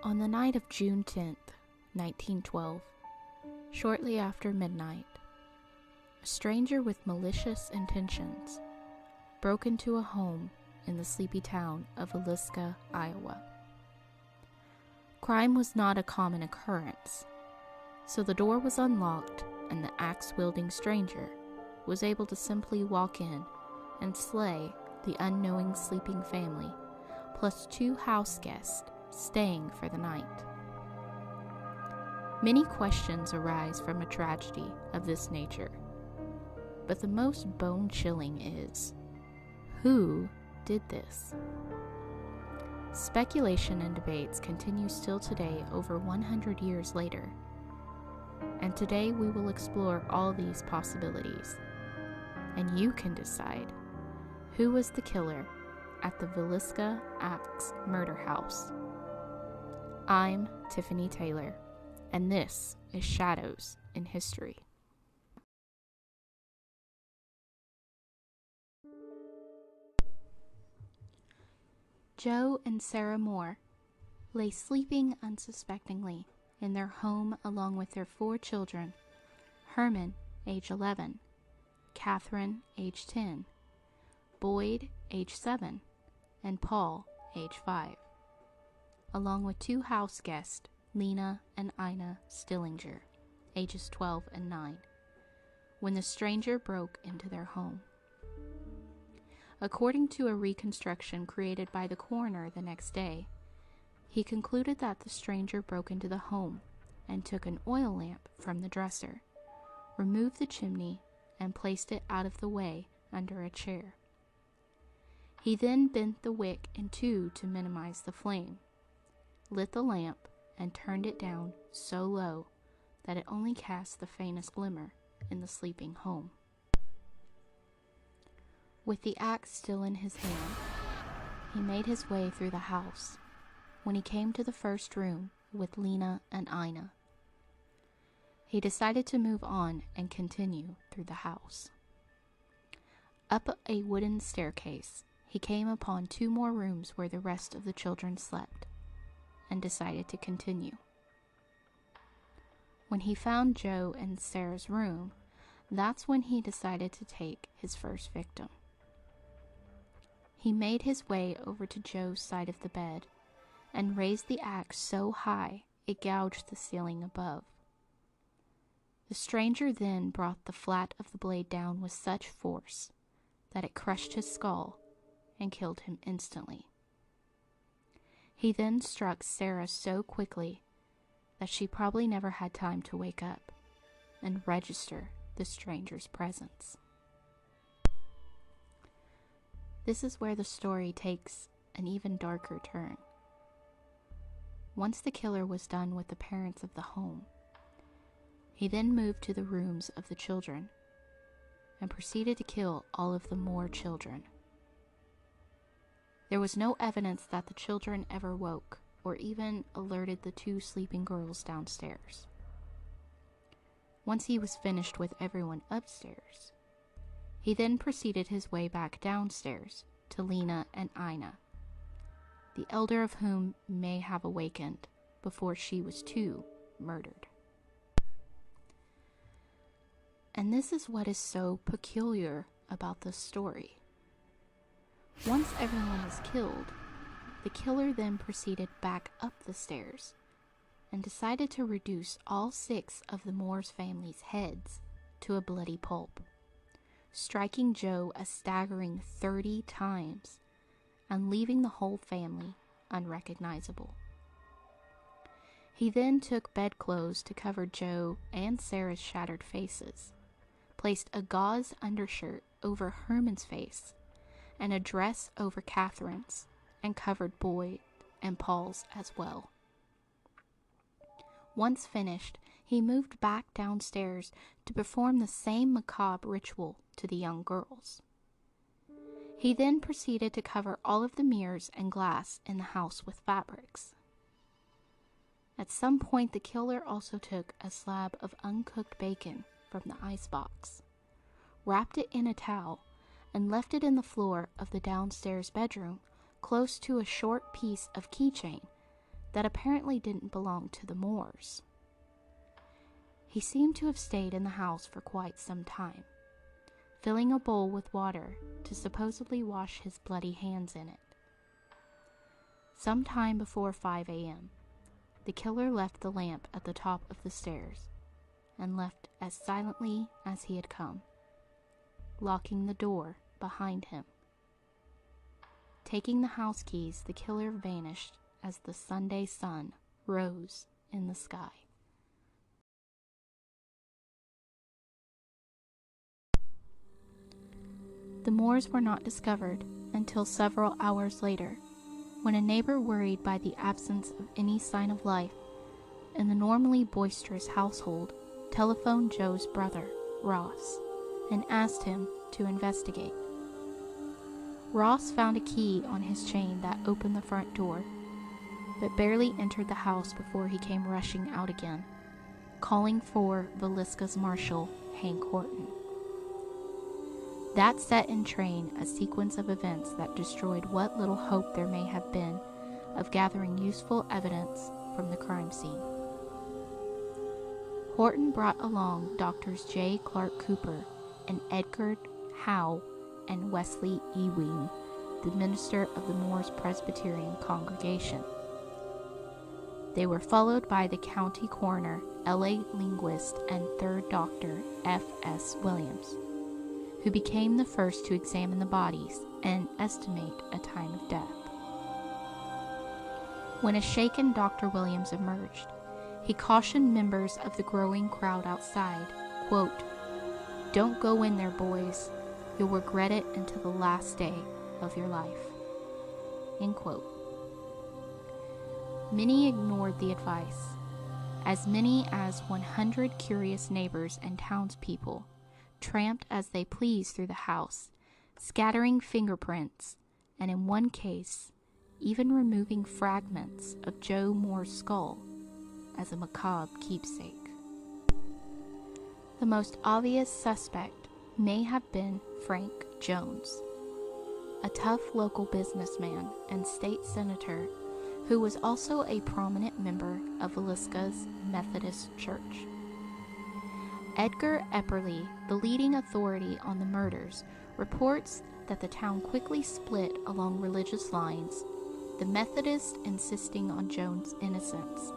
On the night of June 10th, 1912, shortly after midnight, a stranger with malicious intentions broke into a home in the sleepy town of Villisca, Iowa. Crime was not a common occurrence, so the door was unlocked and the axe-wielding stranger was able to simply walk in and slay the unknowing sleeping family, plus 2 house guests staying for the night. Many questions arise from a tragedy of this nature, but the most bone-chilling is, who did this? Speculation and debates continue still today over 100 years later, and today we will explore all these possibilities, and you can decide who was the killer at the Villisca Axe Murder House. I'm Tiffany Taylor, and this is Shadows in History. Joe and Sarah Moore lay sleeping unsuspectingly in their home along with their 4 children, Herman, age 11, Catherine, age 10, Boyd, age 7, and Paul, age 5, along with 2 house guests, Lena and Ina Stillinger, ages 12 and 9, when the stranger broke into their home. According to a reconstruction created by the coroner the next day, he concluded that the stranger broke into the home and took an oil lamp from the dresser, removed the chimney, and placed it out of the way under a chair. He then bent the wick in 2 to minimize the flame, lit the lamp, and turned it down so low that it only cast the faintest glimmer in the sleeping home. With the axe still in his hand, he made his way through the house when he came to the first room with Lena and Ina. He decided to move on and continue through the house. Up a wooden staircase, he came upon 2 more rooms where the rest of the children slept, and decided to continue. When he found Joe and Sarah's room, that's when he decided to take his first victim. He made his way over to Joe's side of the bed and raised the axe so high it gouged the ceiling above. The stranger then brought the flat of the blade down with such force that it crushed his skull and killed him instantly. He then struck Sarah so quickly that she probably never had time to wake up and register the stranger's presence. This is where the story takes an even darker turn. Once the killer was done with the parents of the home, he then moved to the rooms of the children and proceeded to kill all of the Moore children. There was no evidence that the children ever woke or even alerted the 2 sleeping girls downstairs. Once he was finished with everyone upstairs, he then proceeded his way back downstairs to Lena and Ina, the elder of whom may have awakened before she was too murdered. And this is what is so peculiar about this story. Once everyone was killed, the killer then proceeded back up the stairs and decided to reduce all 6 of the Moore's family's heads to a bloody pulp, striking Joe a staggering 30 times and leaving the whole family unrecognizable. He then took bedclothes to cover Joe and Sarah's shattered faces, placed a gauze undershirt over Herman's face, and a dress over Catherine's, and covered Boyd and Paul's as well. Once finished, he moved back downstairs to perform the same macabre ritual to the young girls. He then proceeded to cover all of the mirrors and glass in the house with fabrics. At some point, the killer also took a slab of uncooked bacon from the icebox, wrapped it in a towel, and left it in the floor of the downstairs bedroom close to a short piece of keychain that apparently didn't belong to the Moores. He seemed to have stayed in the house for quite some time, filling a bowl with water to supposedly wash his bloody hands in it. Sometime before 5 a.m., the killer left the lamp at the top of the stairs and left as silently as he had come, locking the door behind him. Taking the house keys, the killer vanished as the Sunday sun rose in the sky. The Moores were not discovered until several hours later, when a neighbor, worried by the absence of any sign of life in the normally boisterous household, telephoned Joe's brother, Ross, and asked him to investigate. Ross found a key on his chain that opened the front door, but barely entered the house before he came rushing out again, calling for Villisca's marshal, Hank Horton. That set in train a sequence of events that destroyed what little hope there may have been of gathering useful evidence from the crime scene. Horton brought along Doctors J. Clark Cooper and Edgar Howe and Wesley Ewing, the minister of the Moores Presbyterian congregation. They were followed by the county coroner, L.A. linguist, and third doctor, F.S. Williams, who became the first to examine the bodies and estimate a time of death. When a shaken Dr. Williams emerged, he cautioned members of the growing crowd outside, quote, "Don't go in there, boys. You'll regret it until the last day of your life." End quote. Many ignored the advice. As many as 100 curious neighbors and townspeople tramped as they pleased through the house, scattering fingerprints, and in one case, even removing fragments of Joe Moore's skull as a macabre keepsake. The most obvious suspect may have been Frank Jones, a tough local businessman and state senator who was also a prominent member of Villisca's Methodist Church. Edgar Epperly, the leading authority on the murders, reports that the town quickly split along religious lines, the Methodists insisting on Jones' innocence,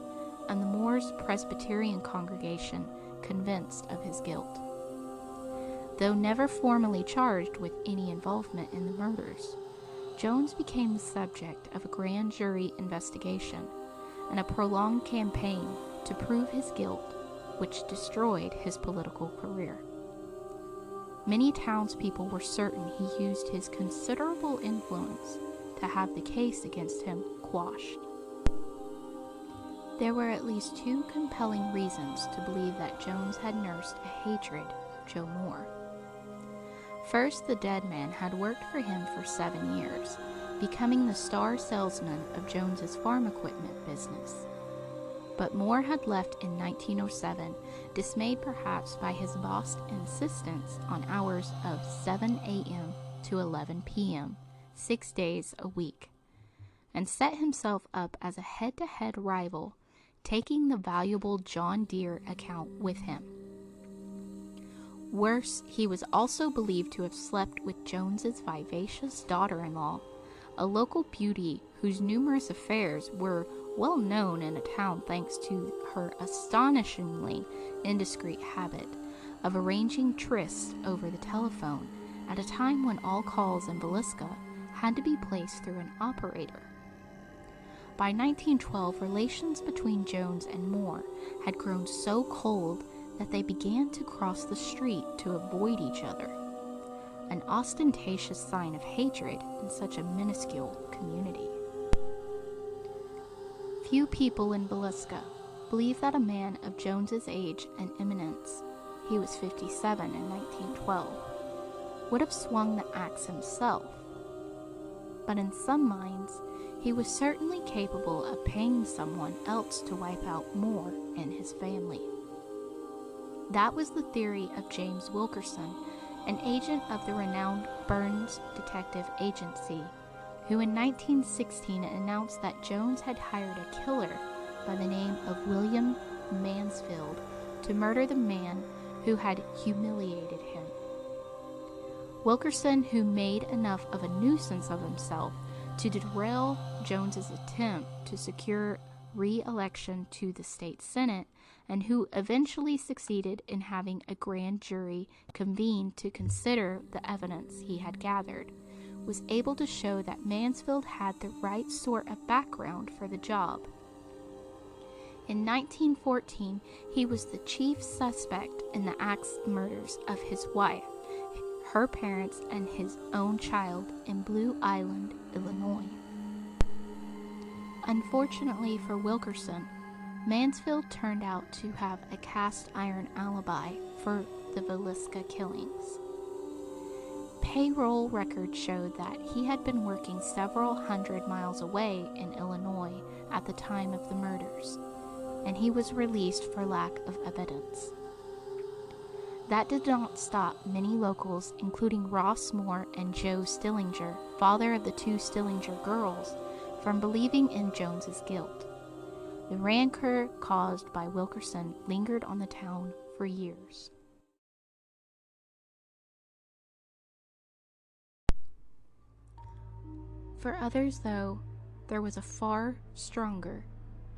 and the Moores Presbyterian congregation convinced of his guilt. Though never formally charged with any involvement in the murders, Jones became the subject of a grand jury investigation and a prolonged campaign to prove his guilt, which destroyed his political career. Many townspeople were certain he used his considerable influence to have the case against him quashed. There were at least two compelling reasons to believe that Jones had nursed a hatred of Joe Moore. First, the dead man had worked for him for 7 years, becoming the star salesman of Jones's farm equipment business. But Moore had left in 1907, dismayed perhaps by his boss' insistence on hours of 7 a.m. to 11 p.m., 6 days a week, and set himself up as a head-to-head rival, taking the valuable John Deere account with him. Worse, he was also believed to have slept with Jones's vivacious daughter-in-law, a local beauty whose numerous affairs were well known in a town thanks to her astonishingly indiscreet habit of arranging trysts over the telephone at a time when all calls in Villisca had to be placed through an operator. By 1912, relations between Jones and Moore had grown so cold that they began to cross the street to avoid each other, an ostentatious sign of hatred in such a minuscule community. Few people in Villisca believe that a man of Jones's age and eminence, he was 57 in 1912, would have swung the axe himself. But in some minds, he was certainly capable of paying someone else to wipe out Moore and his family. That was the theory of James Wilkerson, an agent of the renowned Burns Detective Agency, who in 1916 announced that Jones had hired a killer by the name of William Mansfield to murder the man who had humiliated him. Wilkerson, who made enough of a nuisance of himself to derail Jones's attempt to secure re-election to the state senate, and who eventually succeeded in having a grand jury convened to consider the evidence he had gathered, was able to show that Mansfield had the right sort of background for the job. In 1914, he was the chief suspect in the axe murders of his wife, her parents, and his own child in Blue Island, Illinois. Unfortunately for Wilkerson, Mansfield turned out to have a cast iron alibi for the Villisca killings. Payroll records showed that he had been working several hundred miles away in Illinois at the time of the murders, and he was released for lack of evidence. That did not stop many locals, including Ross Moore and Joe Stillinger, father of the two Stillinger girls, from believing in Jones's guilt. The rancor caused by Wilkerson lingered on the town for years. For others, though, there was a far stronger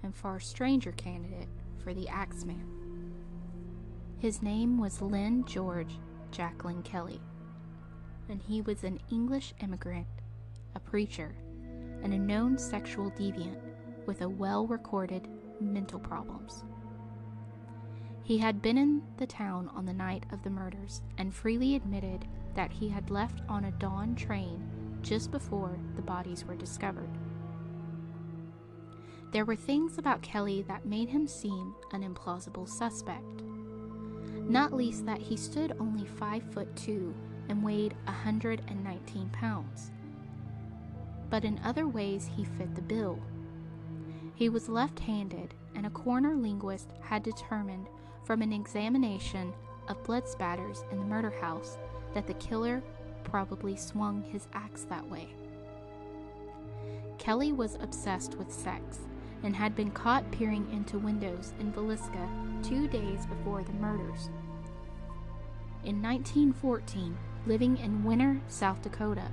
and far stranger candidate for the Axeman. His name was Lynn George Jacqueline Kelly, and he was an English immigrant, a preacher, and a known sexual deviant with a well-recorded mental problems. He had been in the town on the night of the murders and freely admitted that he had left on a dawn train just before the bodies were discovered. There were things about Kelly that made him seem an implausible suspect, not least that he stood only 5'2" and weighed 119 pounds. But in other ways he fit the bill. He was left-handed, and a coroner linguist had determined from an examination of blood spatters in the murder house that the killer probably swung his axe that way. Kelly was obsessed with sex and had been caught peering into windows in Villisca 2 days before the murders. In 1914, living in Winter, South Dakota,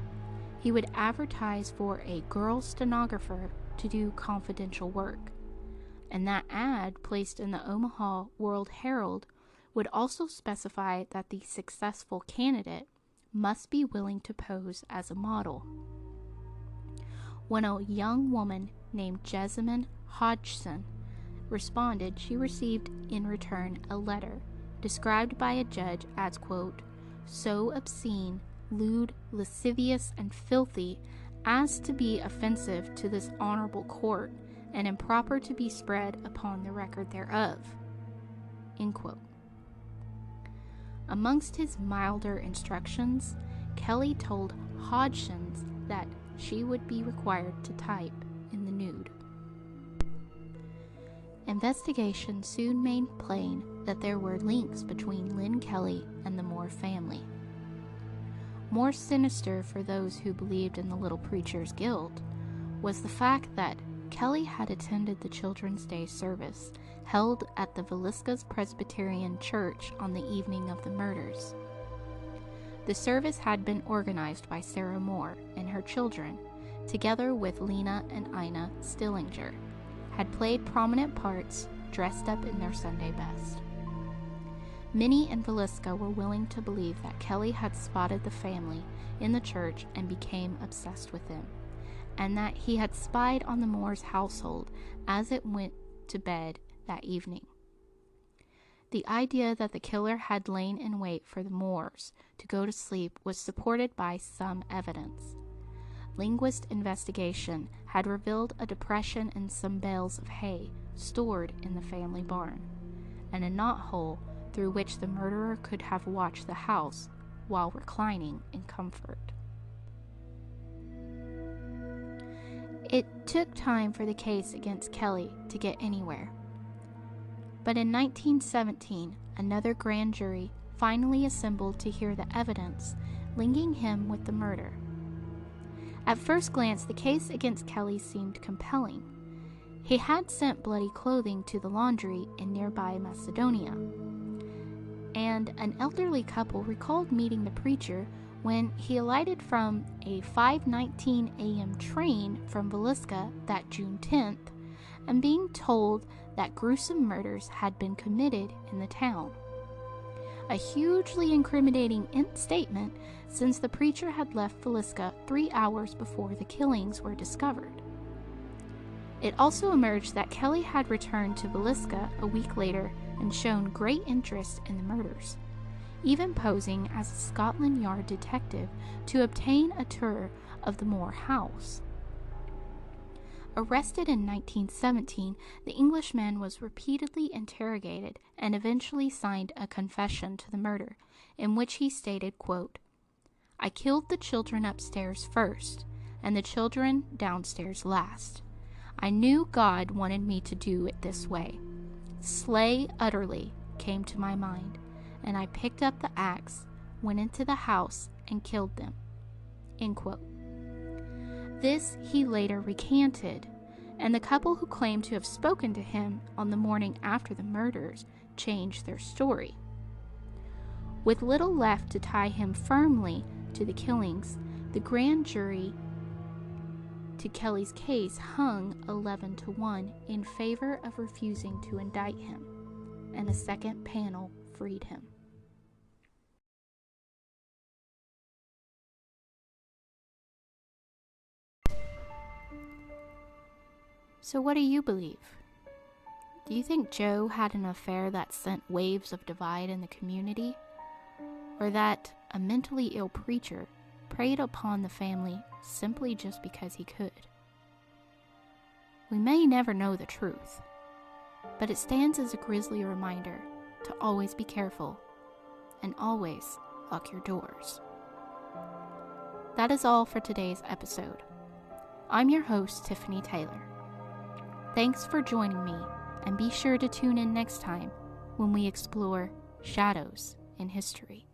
he would advertise for a girl stenographer to do confidential work, and that ad placed in the Omaha World Herald would also specify that the successful candidate must be willing to pose as a model. When a young woman named Jessamine Hodgson responded, she received in return a letter described by a judge as, quote, so obscene, lewd, lascivious, and filthy as to be offensive to this honorable court and improper to be spread upon the record thereof, end quote. Amongst his milder instructions, Kelly told Hodgson that she would be required to type in the nude. Investigation soon made plain that there were links between Lynn Kelly and the Moore family. More sinister for those who believed in the little preacher's guilt was the fact that Kelly had attended the Children's Day service held at the Villisca's Presbyterian Church on the evening of the murders. The service had been organized by Sarah Moore and her children, together with Lena and Ina Stillinger, had played prominent parts dressed up in their Sunday best. Many in Villisca were willing to believe that Kelly had spotted the family in the church and became obsessed with them, and that he had spied on the Moore's household as it went to bed that evening. The idea that the killer had lain in wait for the Moores to go to sleep was supported by some evidence. Linguist investigation had revealed a depression in some bales of hay stored in the family barn, and a knothole through which the murderer could have watched the house while reclining in comfort. It took time for the case against Kelly to get anywhere. But in 1917, another grand jury finally assembled to hear the evidence linking him with the murder. At first glance, the case against Kelly seemed compelling. He had sent bloody clothing to the laundry in nearby Macedonia, and an elderly couple recalled meeting the preacher when he alighted from a 5:19 a.m. train from Villisca that June 10th, and being told that gruesome murders had been committed in the town. A hugely incriminating statement, since the preacher had left Villisca 3 hours before the killings were discovered. It also emerged that Kelly had returned to Villisca a week later and shown great interest in the murders, even posing as a Scotland Yard detective to obtain a tour of the Moore house. Arrested in 1917, the Englishman was repeatedly interrogated and eventually signed a confession to the murder, in which he stated, quote, "I killed the children upstairs first, and the children downstairs last. I knew God wanted me to do it this way. Slay utterly came to my mind, and I picked up the axe, went into the house, and killed them." End quote. This he later recanted, and the couple who claimed to have spoken to him on the morning after the murders changed their story. With little left to tie him firmly to the killings, the grand jury to Kelly's case hung 11-1 in favor of refusing to indict him, and a second panel freed him. So what do you believe? Do you think Joe had an affair that sent waves of divide in the community? Or that a mentally ill preacher preyed upon the family simply just because he could? We may never know the truth, but it stands as a grisly reminder to always be careful and always lock your doors. That is all for today's episode. I'm your host, Tiffany Taylor. Thanks for joining me, and be sure to tune in next time when we explore shadows in history.